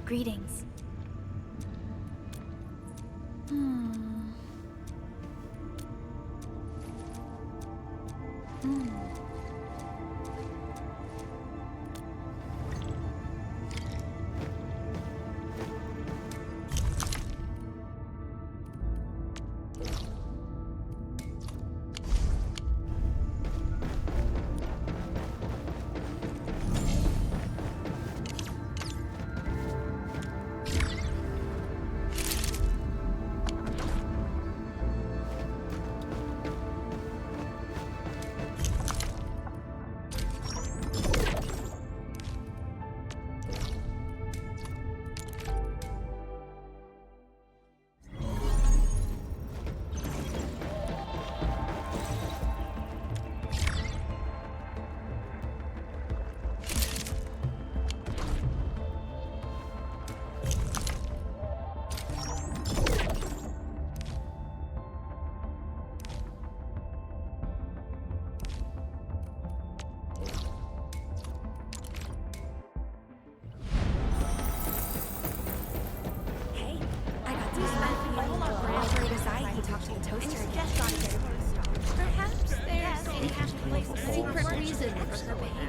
Greetings.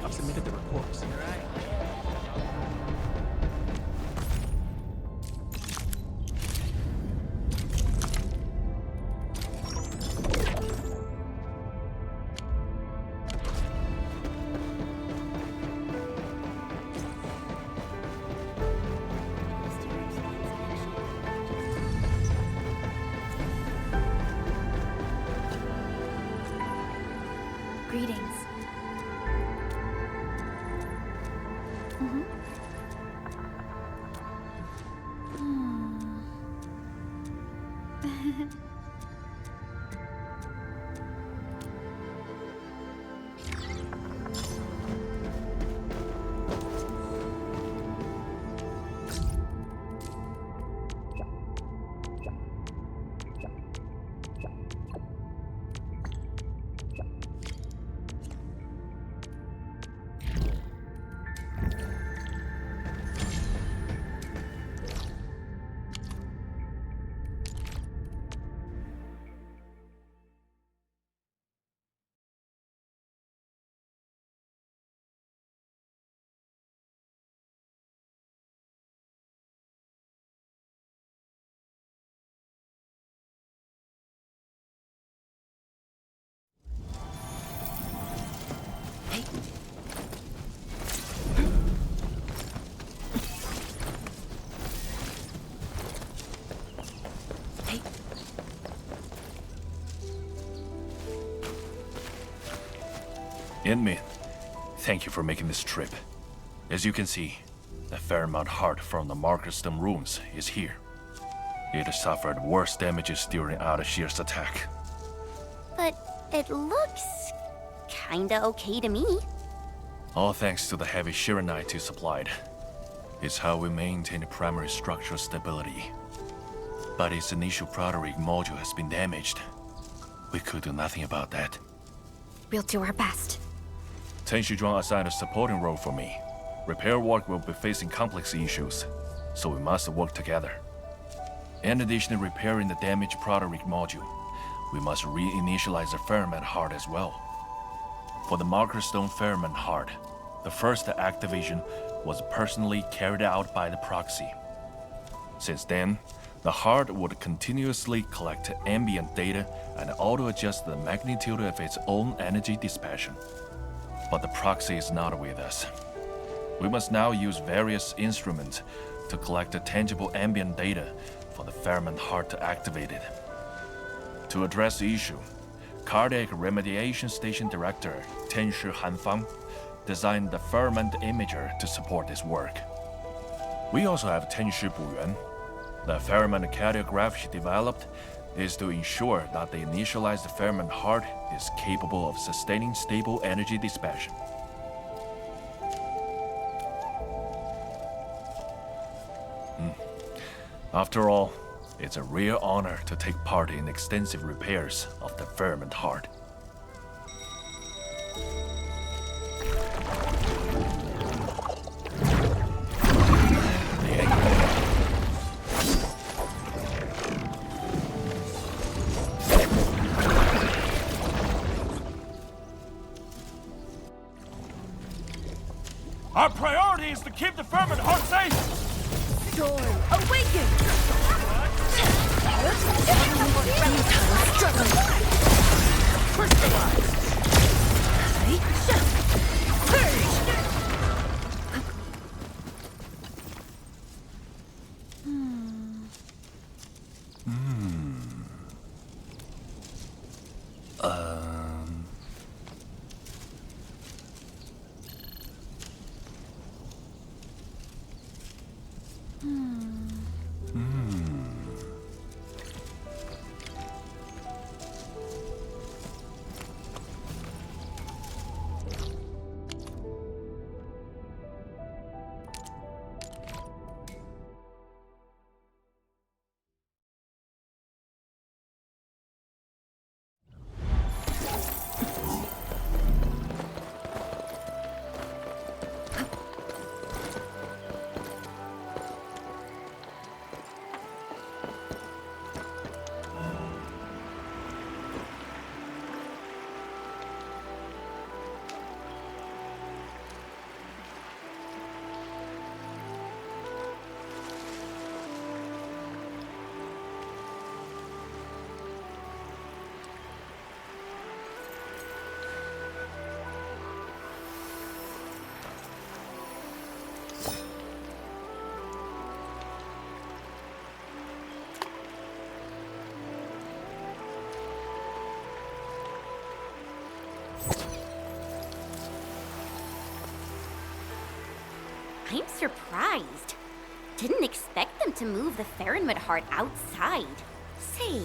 I've submitted the reports. Greetings. Endfield, thank you for making this trip. As you can see, the Fairmount heart from the Markerstone ruins is here. It suffered worse damages during Ardashir's attack. But it looks kinda okay to me. All thanks to the heavy Shiranite you supplied. It's how we maintain primary structural stability. But its initial proto-rig module has been damaged. We could do nothing about that. We'll do our best. Tenshizhuang assigned a supporting role for me. Repair work will be facing complex issues, so we must work together. In addition to repairing the damaged proto-rig module, we must reinitialize the Fairmount heart as well. For the Markerstone Fairmount heart, the first activation was personally carried out by the proxy. Since then, the heart would continuously collect ambient data and auto-adjust the magnitude of its own energy dissipation. But the proxy is not with us. We must now use various instruments to collect the tangible ambient data for the Fairmount heart to activate it. To address the issue, Cardiac Remediation Station Director Tenshi Hanfang designed the Fairmount imager to support this work. We also have Tenshi Buyuan. The Fairmount cardiograph she developed is to ensure that the initialized Fairmount heart is capable of sustaining stable energy dissipation. After all, it's a real honor to take part in extensive repairs of the Fairmount heart. The Our priority is to keep the Ferment Heart safe! Storm, awaken! Struggle! Crystallize! Purge! I'm surprised. Didn't expect them to move the Farenwood Heart outside. Say,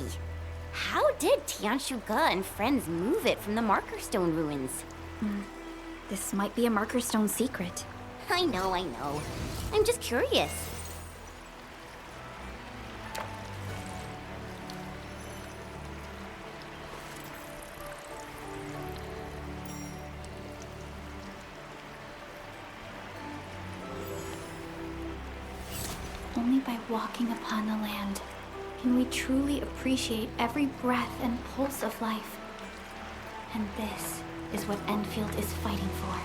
how did Tianshu Ge and friends move it from the Marker Stone ruins? This might be a Marker Stone secret. I know. I'm just curious. Only by walking upon the land can we truly appreciate every breath and pulse of life. And this is what Endfield is fighting for.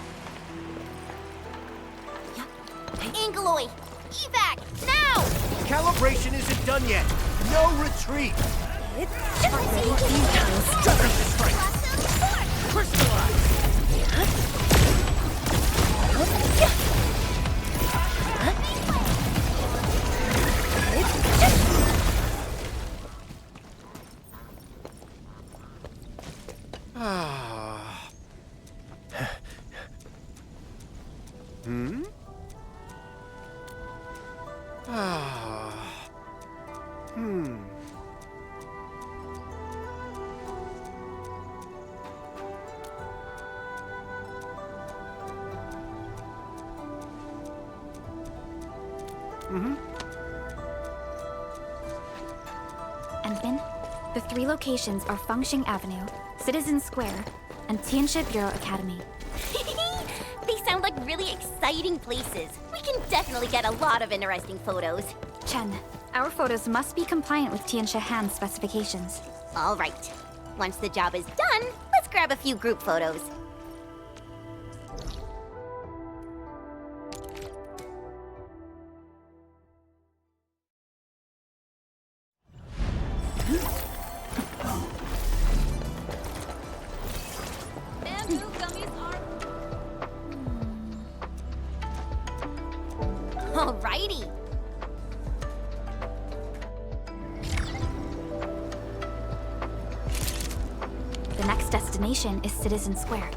Angaloy! Evac! Now! Calibration isn't done yet. No retreat. Crystallize! Endman, the three locations are Fengxing Avenue, Citizen Square, and Tianxia Bureau Academy. They sound like really exciting places. We can definitely get a lot of interesting photos. Chen, our photos must be compliant with Tianxia Han's specifications. All right. Once the job is done, let's grab a few group photos. Alrighty. The next destination is Citizen Square.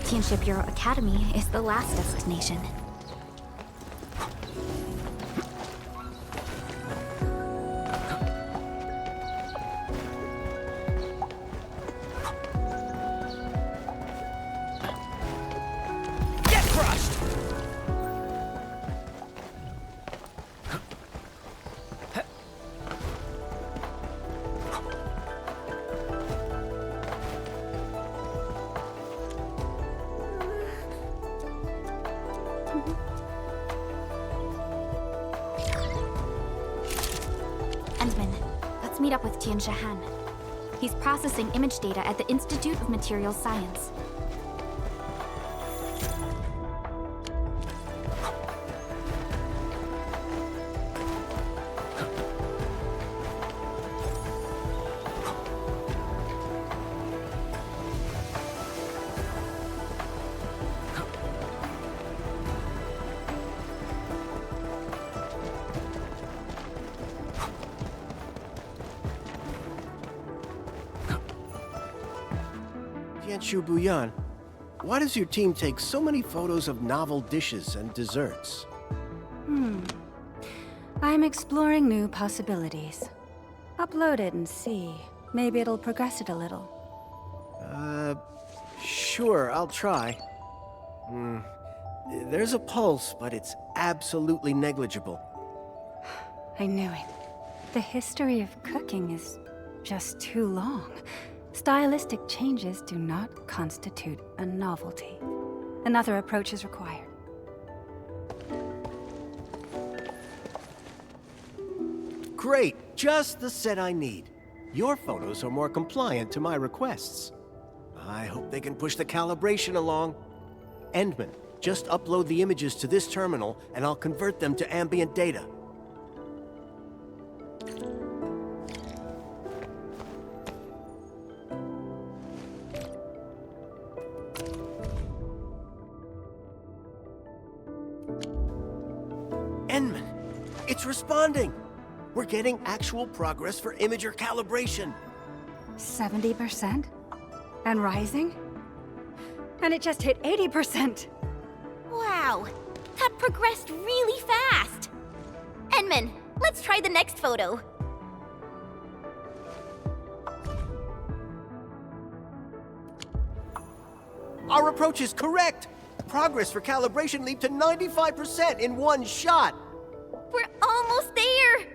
Tianxia Bureau Academy is the last destination. Get crushed! Endman, let's meet up with Tian Han. He's processing image data at the Institute of Materials Science. Tianshu Buyan, why does your team take so many photos of novel dishes and desserts? I'm exploring new possibilities. Upload it and see. Maybe it'll progress it a little. Sure, I'll try. There's a pulse, but it's absolutely negligible. I knew it. The history of cooking is just too long. Stylistic changes do not constitute a novelty. Another approach is required. Great! Just the set I need. Your photos are more compliant to my requests. I hope they can push the calibration along. Endman, just upload the images to this terminal, and I'll convert them to ambient data. Endman, it's responding! We're getting actual progress for imager calibration. 70%? And rising? And it just hit 80%! Wow, that progressed really fast. Endman, let's try the next photo. Our approach is correct! Progress for calibration leaped to 95% in one shot! We're almost there!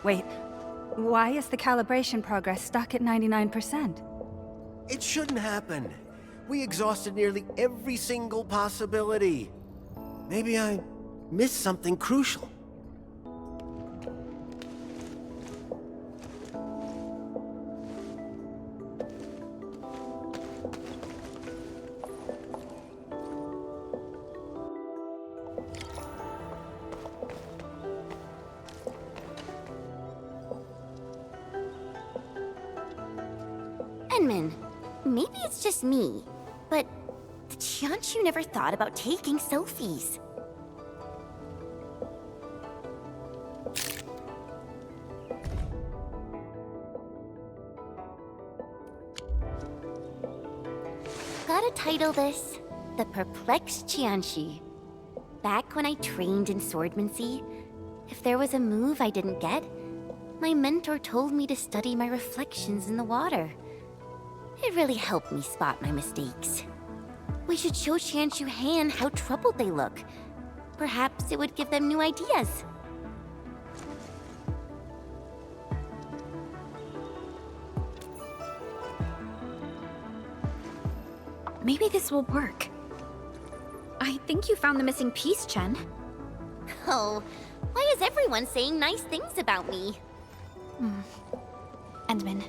Wait, why is the calibration progress stuck at 99%? It shouldn't happen. We exhausted nearly every single possibility. Maybe I missed something crucial. Endman, maybe it's just me, but the Tianshu never thought about taking selfies. Gotta title this, The Perplexed Tianshi. Back when I trained in swordmancy, if there was a move I didn't get, my mentor told me to study my reflections in the water. It really helped me spot my mistakes. We should show Tianshu Han how troubled they look. Perhaps it would give them new ideas. Maybe this will work. I think you found the missing piece, Chen. Oh, why is everyone saying nice things about me? Endman,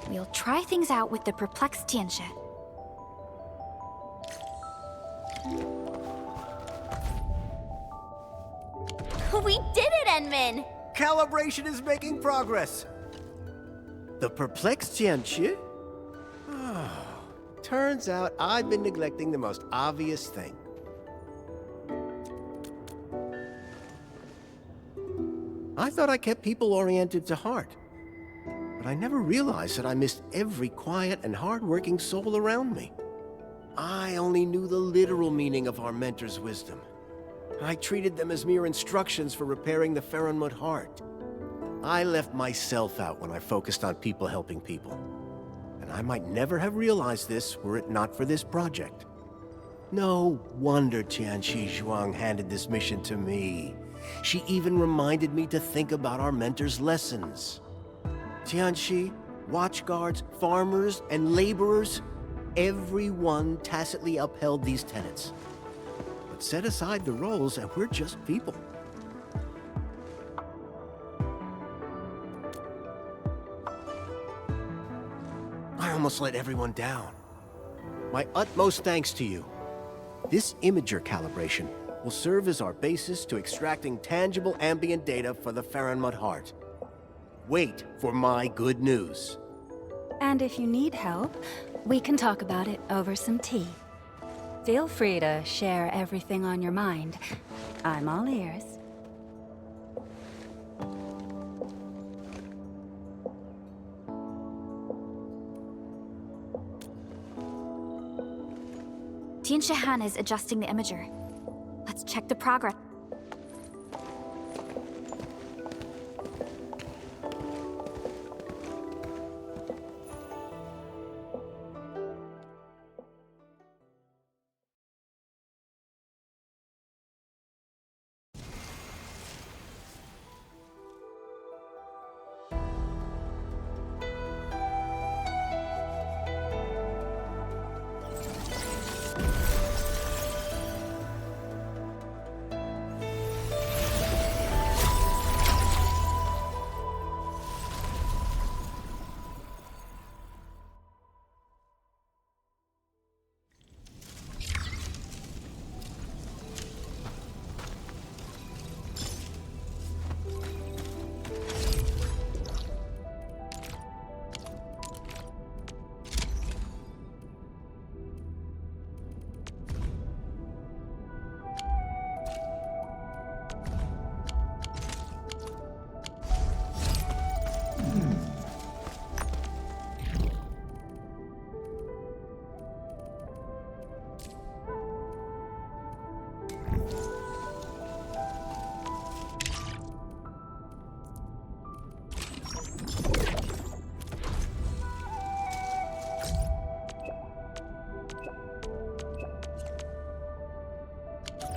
we'll try things out with the perplexed Tianshi. We did it, Endman! Calibration is making progress. The perplexed Tianchi? Turns out I've been neglecting the most obvious thing. I thought I kept people oriented to heart. But I never realized that I missed every quiet and hard-working soul around me. I only knew the literal meaning of our mentor's wisdom. I treated them as mere instructions for repairing the Faronmut heart. I left myself out when I focused on people helping people. And I might never have realized this were it not for this project. No wonder Tianxi Zhuang handed this mission to me. She even reminded me to think about our mentor's lessons. Tianxi, watchguards, farmers, and laborers, everyone tacitly upheld these tenets. But set aside the roles and we're just people. I almost let everyone down. My utmost thanks to you. This imager calibration will serve as our basis to extracting tangible ambient data for the Farronmud Heart. Wait for my good news. And if you need help, we can talk about it over some tea. Feel free to share everything on your mind. I'm all ears. Tien Shahan is adjusting the imager. Let's check the progress.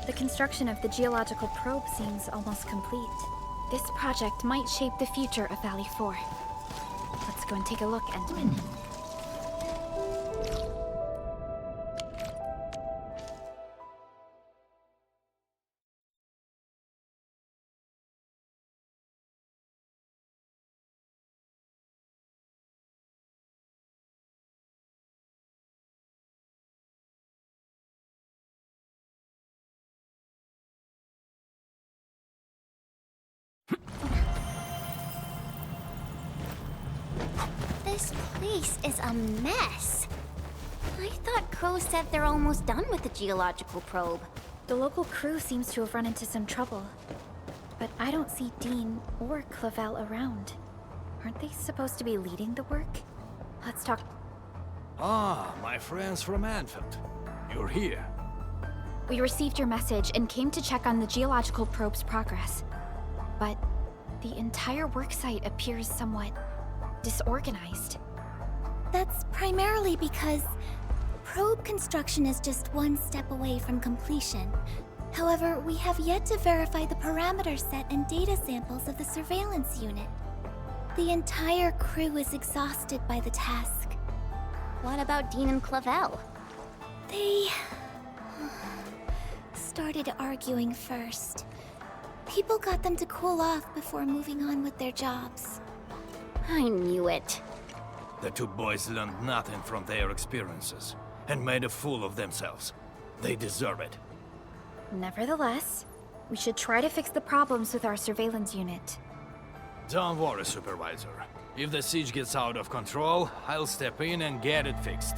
The construction of the geological probe seems almost complete. This project might shape the future of Valley 4. Let's go and take a look, Endman. This place is a mess. I thought Crow said they're almost done with the geological probe. The local crew seems to have run into some trouble. But I don't see Dean or Clavel around. Aren't they supposed to be leading the work? Let's talk. Ah, my friends from Endfield. You're here. We received your message and came to check on the geological probe's progress. But the entire worksite appears somewhat disorganized. That's primarily because probe construction is just one step away from completion. However, we have yet to verify the parameter set and data samples of the surveillance unit. The entire crew is exhausted by the task. What about Dean and Clavel? They started arguing first. People got them to cool off before moving on with their jobs. I knew it. The two boys learned nothing from their experiences and made a fool of themselves. They deserve it. Nevertheless, we should try to fix the problems with our surveillance unit. Don't worry, Supervisor. If the siege gets out of control, I'll step in and get it fixed.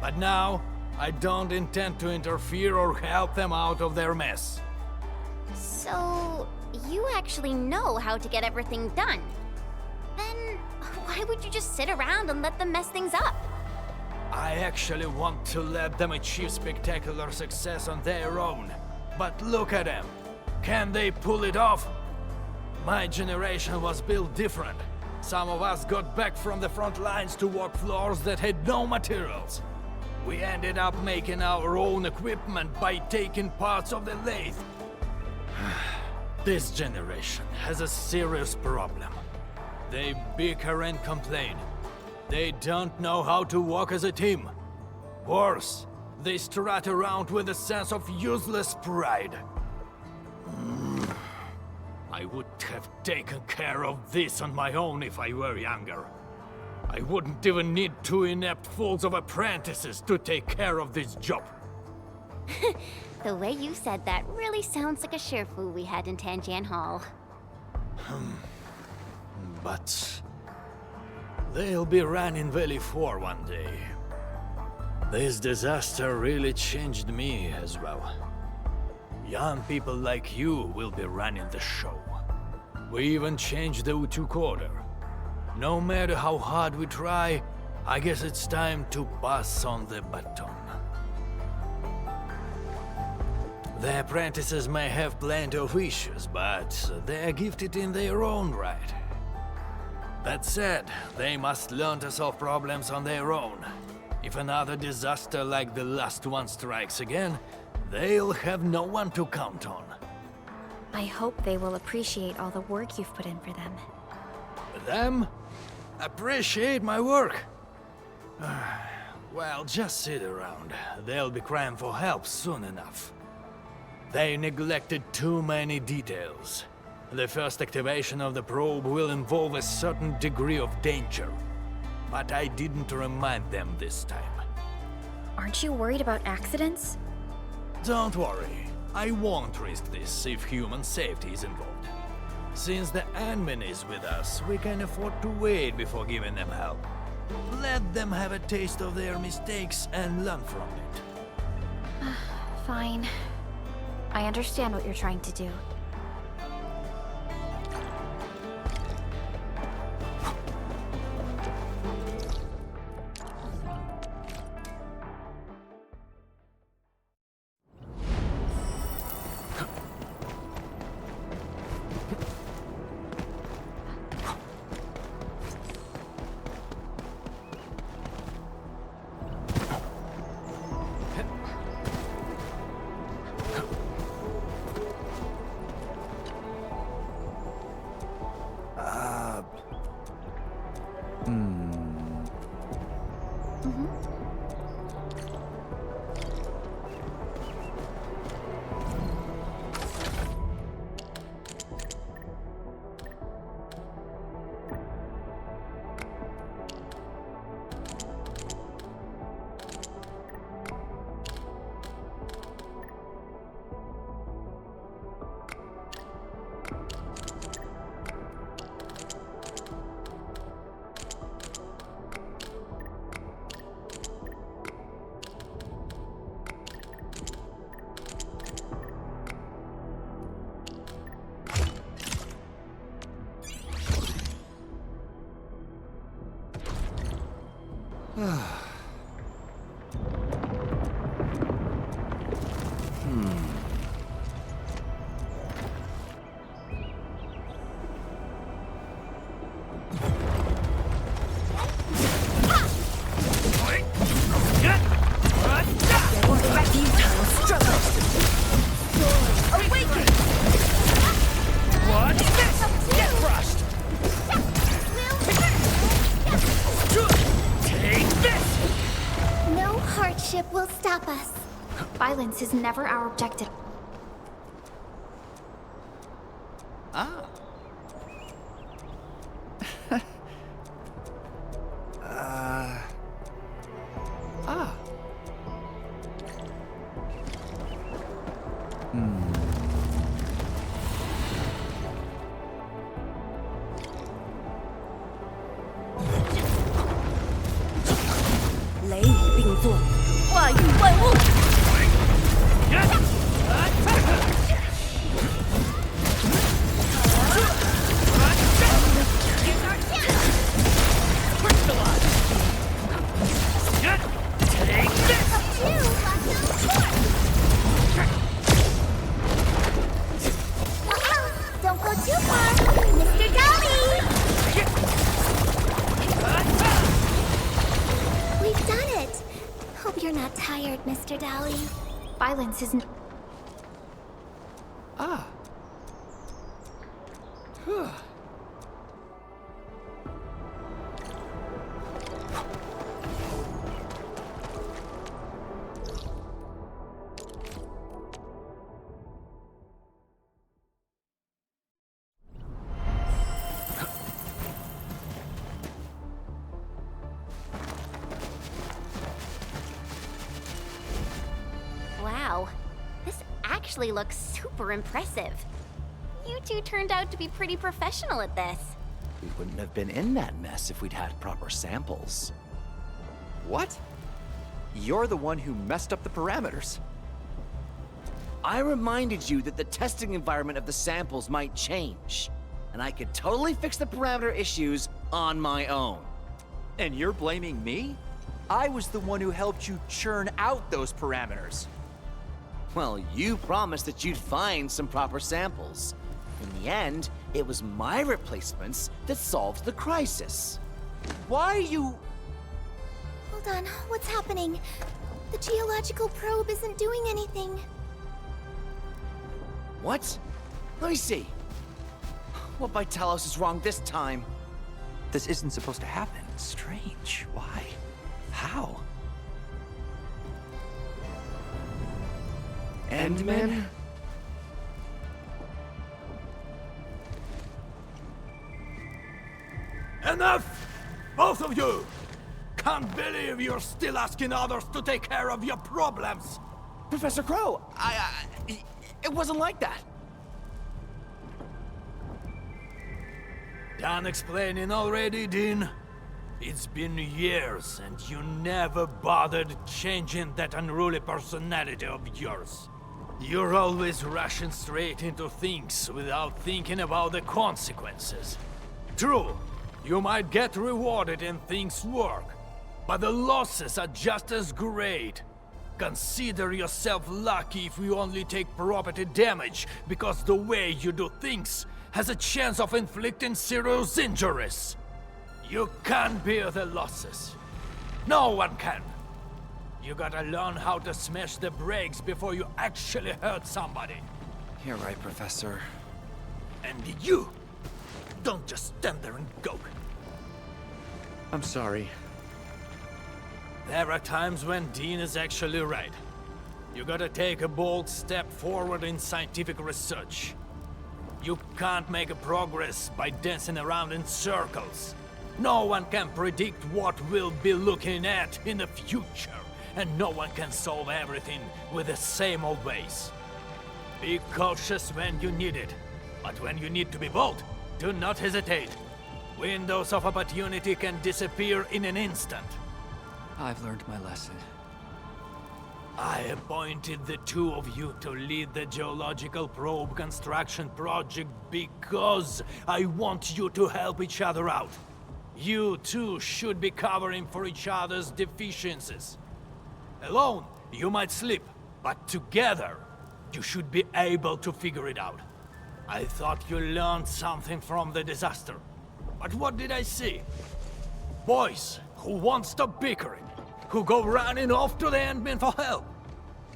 But now, I don't intend to interfere or help them out of their mess. So, you actually know how to get everything done. Then, why would you just sit around and let them mess things up? I actually want to let them achieve spectacular success on their own. But look at them. Can they pull it off? My generation was built different. Some of us got back from the front lines to work floors that had no materials. We ended up making our own equipment by taking parts of the lathe. This generation has a serious problem. They bicker and complain. They don't know how to work as a team. Worse, they strut around with a sense of useless pride. I would have taken care of this on my own if I were younger. I wouldn't even need two inept fools of apprentices to take care of this job. The way you said that really sounds like a Sherfu we had in Tanjan Hall. But they'll be running Valley 4 one day. This disaster really changed me as well. Young people like you will be running the show. We even changed the Utuk order. No matter how hard we try, I guess it's time to pass on the baton. The apprentices may have plenty of issues, but they're gifted in their own right. That said, they must learn to solve problems on their own. If another disaster like the last one strikes again, they'll have no one to count on. I hope they will appreciate all the work you've put in for them. Them? Appreciate my work? Well, just sit around. They'll be crying for help soon enough. They neglected too many details. The first activation of the probe will involve a certain degree of danger. But I didn't remind them this time. Aren't you worried about accidents? Don't worry. I won't risk this if human safety is involved. Since the admin is with us, we can afford to wait before giving them help. Let them have a taste of their mistakes and learn from it. Fine. I understand what you're trying to do. Will stop us. Violence is never our objective. Ah. Don't go too far, Mr. Dolly! We've done it! Hope you're not tired, Mr. Dolly. Violence isn't... Wow, this actually looks super impressive. You two turned out to be pretty professional at this. We wouldn't have been in that mess if we'd had proper samples. What? You're the one who messed up the parameters. I reminded you that the testing environment of the samples might change, and I could totally fix the parameter issues on my own. And you're blaming me? I was the one who helped you churn out those parameters. Well, you promised that you'd find some proper samples. In the end, it was my replacements that solved the crisis. Why are you... Hold on, what's happening? The geological probe isn't doing anything. What? Let me see. What by Talos is wrong this time? This isn't supposed to happen. Strange. Why? How? Endmen? Enough! Both of you! Can't believe you're still asking others to take care of your problems! Professor Crow, it wasn't like that. Done explaining already, Dean? It's been years and you never bothered changing that unruly personality of yours. You're always rushing straight into things without thinking about the consequences. True, you might get rewarded and things work, but the losses are just as great. Consider yourself lucky if you only take property damage, because the way you do things has a chance of inflicting serious injuries. You can't bear the losses. No one can. You gotta learn how to smash the brakes before you actually hurt somebody. You're right, Professor. And you, don't just stand there and go. I'm sorry. There are times when Dean is actually right. You gotta take a bold step forward in scientific research. You can't make a progress by dancing around in circles. No one can predict what we'll be looking at in the future, and no one can solve everything with the same old ways. Be cautious when you need it, but when you need to be bold, do not hesitate. Windows of opportunity can disappear in an instant. I've learned my lesson. I appointed the two of you to lead the geological probe construction project because I want you to help each other out. You two should be covering for each other's deficiencies. Alone, you might slip, but together, you should be able to figure it out. I thought you learned something from the disaster. But what did I see? Boys who won't stop bickering, who go running off to the Endmen for help.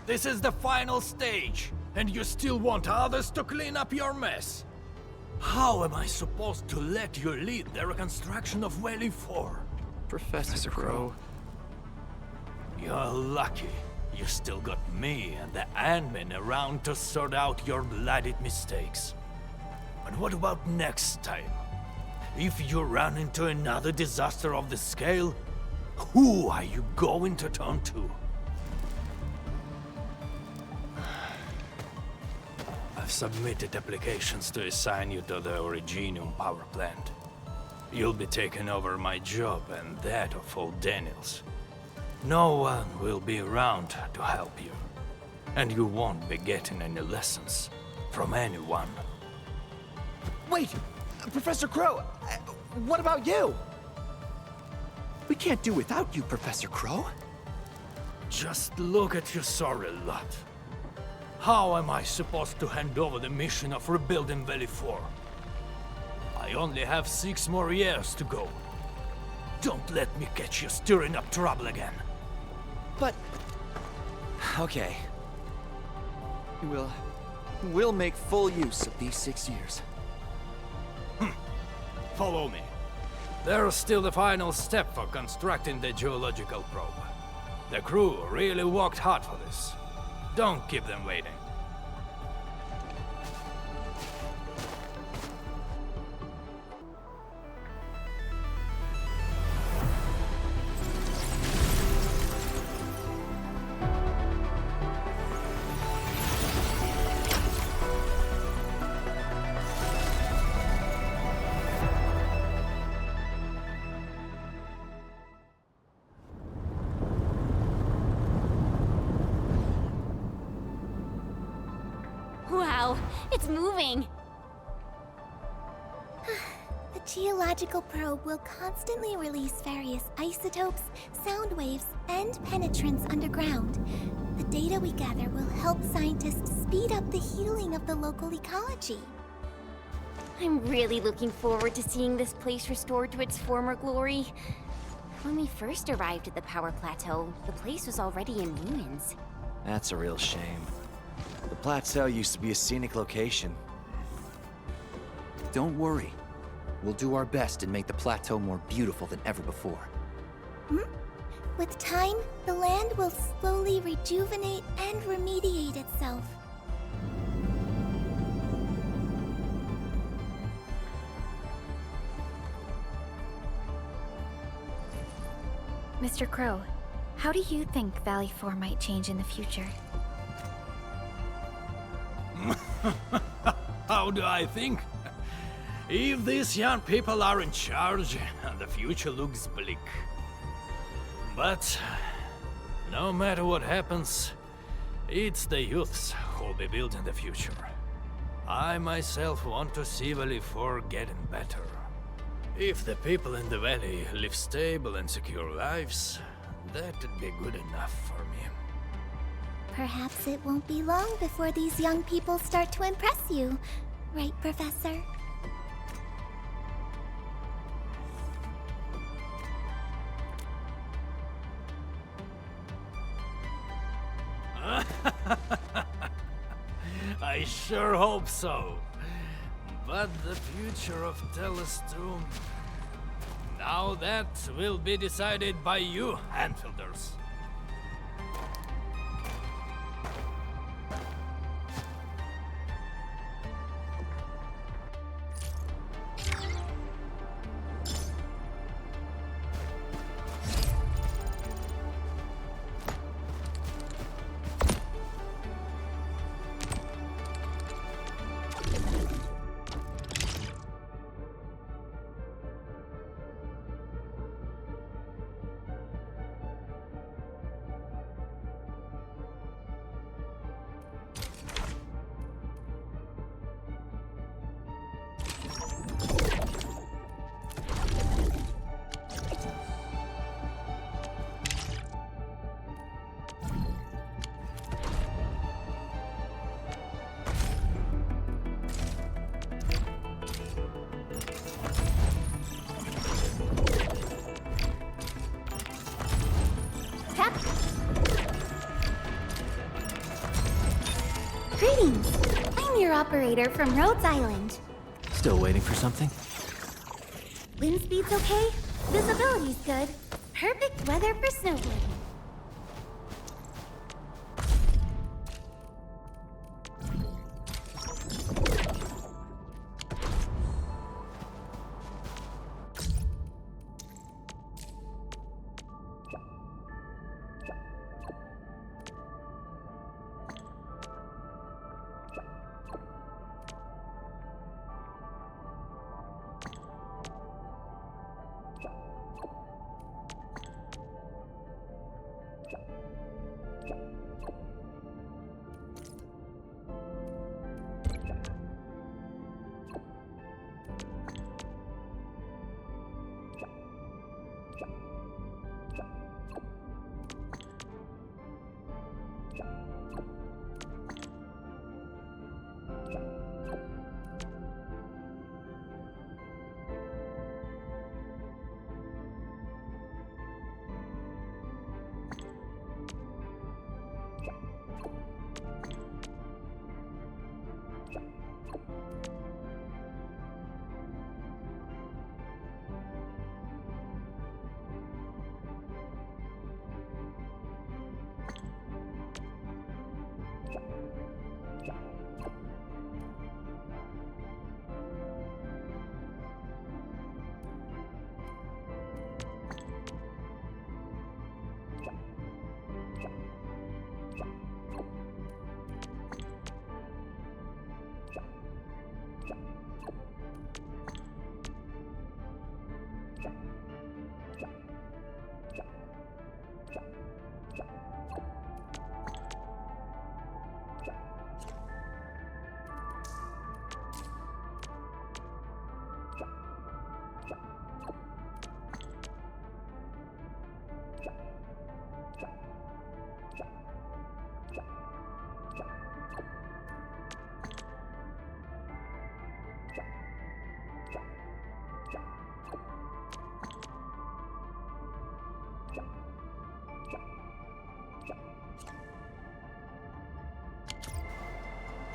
This is the final stage, and you still want others to clean up your mess. How am I supposed to let you lead the reconstruction of Valley 4? Professor Crow. You're lucky. You still got me and the Endmen around to sort out your bloodied mistakes. But what about next time? If you run into another disaster of the scale, who are you going to turn to? I've submitted applications to assign you to the Originium power plant. You'll be taking over my job and that of old Daniels. No one will be around to help you. And you won't be getting any lessons from anyone. Wait! Professor Crow! What about you? We can't do without you, Professor Crow. Just look at your sorry lot. How am I supposed to hand over the mission of rebuilding Valley 4? I only have 6 more years to go. Don't let me catch you stirring up trouble again. But... okay. We'll make full use of these 6 years. Follow me. There's still the final step for constructing the geological probe. The crew really worked hard for this. Don't keep them waiting. It's moving! The geological probe will constantly release various isotopes, sound waves, and penetrants underground. The data we gather will help scientists speed up the healing of the local ecology. I'm really looking forward to seeing this place restored to its former glory. When we first arrived at the power plateau, the place was already in ruins. That's a real shame. The plateau used to be a scenic location. Don't worry. We'll do our best and make the plateau more beautiful than ever before. With time, the land will slowly rejuvenate and remediate itself. Mr. Crow, how do you think Valley 4 might change in the future? How do I think? If these young people are in charge, the future looks bleak. But no matter what happens, it's the youths who'll be building the future. I myself want to see Valley 4 getting better. If the people in the valley live stable and secure lives, that'd be good enough for me. Perhaps it won't be long before these young people start to impress you. Right, Professor? I sure hope so. But the future of Telestum... Now that will be decided by you, Enfielders. Greetings! I'm your operator from Rhodes Island. Still waiting for something? Wind speed's okay, visibility's good. Perfect weather for snowboarding.